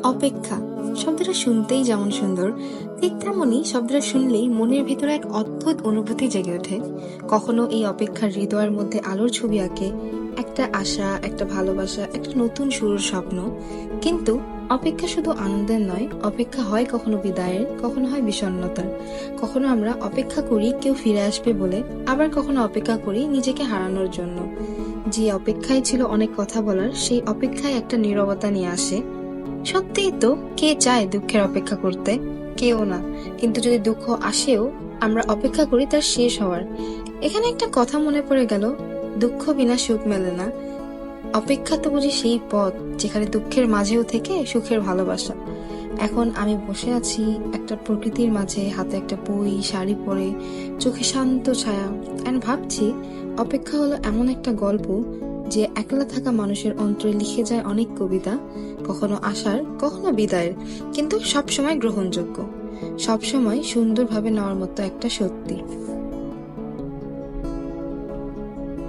অপেক্ষা শব্দটা শুনতেই যেমন সুন্দর, ঠিক তেমনই শব্দটা শুনলেই মনের ভিতরে এক অদ্ভুত অনুভূতি জেগে ওঠে। কখনো এই অপেক্ষার হৃদয়ের মধ্যে আলোর ছবি আঁকে, একটা আশা, একটা ভালোবাসা, একটা নতুন শুরুর স্বপ্ন। কিন্তু অপেক্ষা শুধু আনন্দের নয়, অপেক্ষা হয় কখনো বিদায়ের, কখনো হয় বিষণ্ণতার। কখনো আমরা অপেক্ষা করি কেউ ফিরে আসবে বলে, আবার কখনো অপেক্ষা করি নিজেকে হারানোর জন্য। যে অপেক্ষায় ছিল অনেক কথা বলার, সেই অপেক্ষায় একটা নীরবতা নিয়ে আসে। সত্যিই তো, কে চায় দুঃখের অপেক্ষা করতে? কেউ না। কিন্তু যদি দুঃখ আসেও, আমরা অপেক্ষা করি তার শেষ হওয়ার। এখানে একটা কথা মনে পড়ে গেল, দুঃখ বিনা সুখ মেলে না। অপেক্ষা তো বুঝি সেই পথ যেখানে দুঃখের মাঝেও থেকে সুখের ভালোবাসা। এখন আমি বসে আছি একটা প্রকৃতির মাঝে, হাতে একটা বই, শাড়ি পরে, চোখে শান্ত ছায়া, এন্ড ভাবছি অপেক্ষা হলো এমন একটা গল্প যে একলা থাকা মানুষের অন্তরে লিখে যায় অনেক কবিতা, কখনো আশার, কখনো বিদায়ের, কিন্তু সবসময় গ্রহণযোগ্য, সবসময় সুন্দরভাবে নেওয়ার মতো একটা সত্যি।